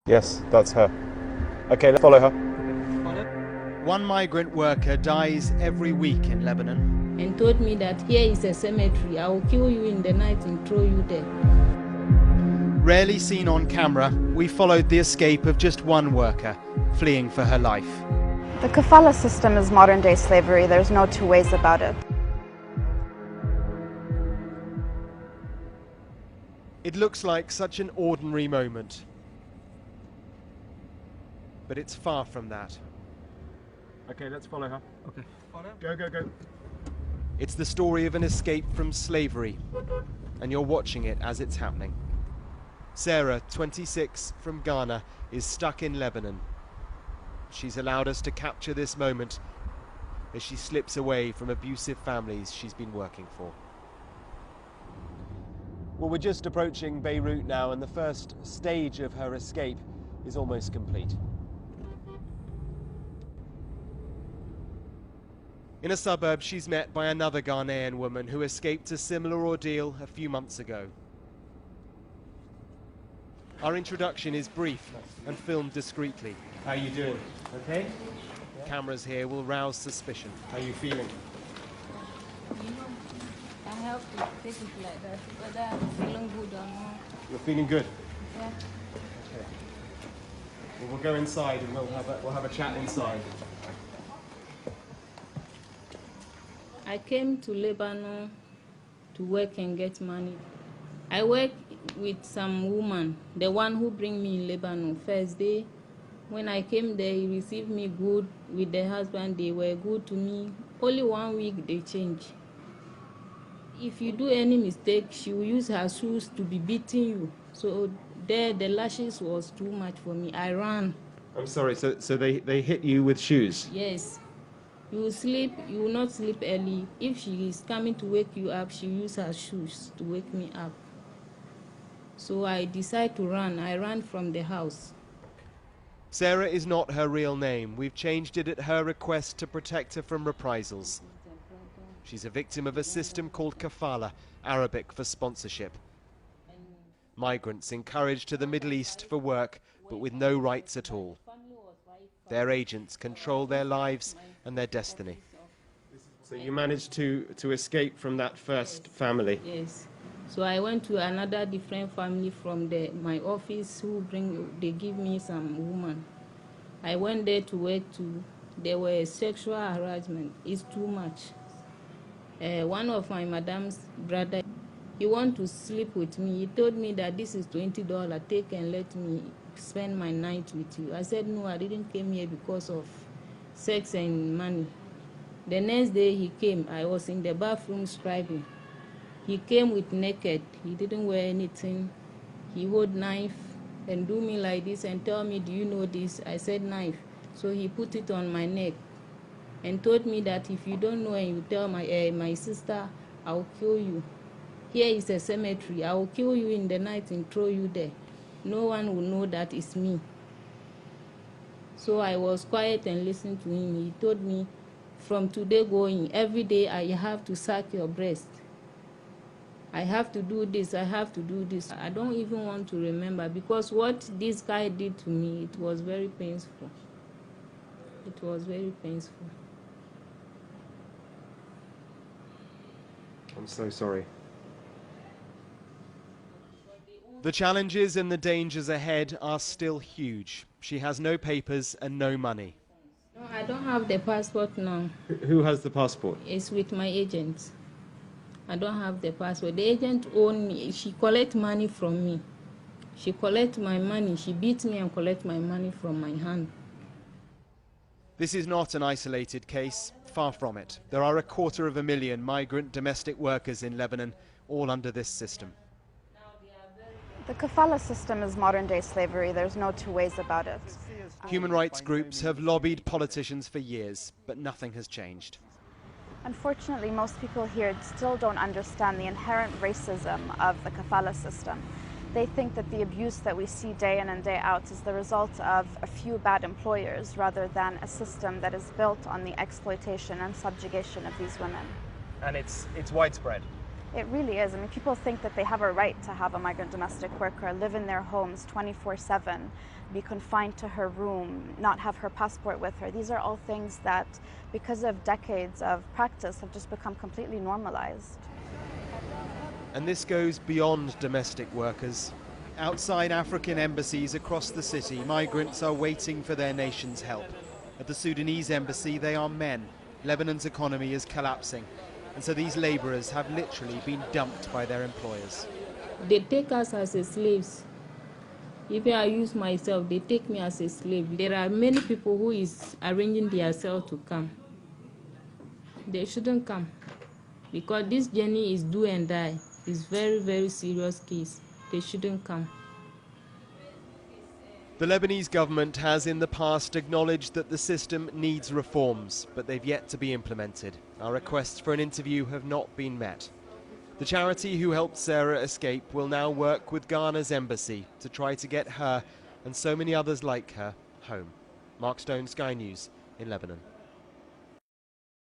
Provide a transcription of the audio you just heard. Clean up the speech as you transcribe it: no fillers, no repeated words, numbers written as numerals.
Yes, that's her. Okay, let's follow her. One migrant worker dies every week in Lebanon. And told me that here is a cemetery. I will kill you in the night and throw you there. Rarely seen on camera, we followed the escape of just one worker fleeing for her life. The kafala system is modern-day slavery. There's no two ways about it. It looks like such an ordinary moment, but it's far from that. Okay, let's follow her. Okay. Go, go, go. It's the story of an escape from slavery, and you're watching it as it's happening. Sarah, 26, from Ghana, is stuck in Lebanon. She's allowed us to capture this moment as she slips away from abusive families she's been working for. Well, we're just approaching Beirut now, and the first stage of her escape is almost complete. In a suburb, she's met by another Ghanaian woman who escaped a similar ordeal a few months ago. Our introduction is brief and filmed discreetly. How are you doing? Okay? Cameras here will rouse suspicion. How are you feeling? I have to take it like that, whether I'm feeling good or not. You're feeling good? Yeah. Okay. Well, we'll go inside and we'll have a chat inside. I came to Lebanon to work and get money. I work with some woman, the one who bring me in Lebanon. First day, when I came there, he received me good with the husband. They were good to me. Only 1 week they change. If you do any mistake, she will use her shoes to be beating you. So there, the lashes was too much for me. I ran. I'm sorry, so they hit you with shoes? Yes. You will sleep, you will not sleep early. If she is coming to wake you up, she use her shoes to wake me up. So I decide to run. I ran from the house. Sarah is not her real name. We've changed it at her request to protect her from reprisals. She's a victim of a system called kafala, Arabic for sponsorship. Migrants encouraged to the Middle East for work, but with no rights at all. Their agents control their lives and their destiny. So you managed to escape from that first family? Yes. So I went to another different family from my office they give me some woman. I went there to work too. There were sexual harassment. It's too much. One of my madam's brother, he want to sleep with me. He told me that this is $20. Take and let me spend my night with you. I said, no, I didn't came here because of sex and money. The next day he came. I was in the bathroom scribing. He came with naked. He didn't wear anything. He hold knife and do me like this and tell me, do you know this? I said knife. So he put it on my neck and told me that if you don't know and you tell my sister, I'll kill you. Here is a cemetery. I will kill you in the night and throw you there. No one will know that it's me. So I was quiet and listened to him. He told me, from today going, every day I have to suck your breast. I have to do this, I have to do this. I don't even want to remember because what this guy did to me, it was very painful. It was very painful. I'm so sorry. The challenges and the dangers ahead are still huge. She has no papers and no money. No, I don't have the passport now. Who has the passport? It's with my agent. I don't have the passport. The agent owned me. She collect money from me. She collect my money. She beat me and collect my money from my hand. This is not an isolated case, far from it. There are 250,000 migrant domestic workers in Lebanon, all under this system. The kafala system is modern-day slavery. There's no two ways about it. Human rights groups have lobbied politicians for years, but nothing has changed. Unfortunately, most people here still don't understand the inherent racism of the kafala system. They think that the abuse that we see day in and day out is the result of a few bad employers rather than a system that is built on the exploitation and subjugation of these women. And it's widespread? It really is. I mean, people think that they have a right to have a migrant domestic worker live in their homes 24/7, be confined to her room, not have her passport with her. These are all things that, because of decades of practice, have just become completely normalized. And this goes beyond domestic workers. Outside African embassies across the city, migrants are waiting for their nation's help. At the Sudanese embassy, they are men. Lebanon's economy is collapsing. And so these laborers have literally been dumped by their employers. They take us as slaves. Even I use myself, they take me as a slave. There are many people who is arranging themselves to come. They shouldn't come, because this journey is do and die. It's very, very serious case. They shouldn't come. The Lebanese government has in the past acknowledged that the system needs reforms, but they've yet to be implemented. Our requests for an interview have not been met. The charity who helped Sarah escape will now work with Ghana's embassy to try to get her and so many others like her home. Mark Stone, Sky News in Lebanon.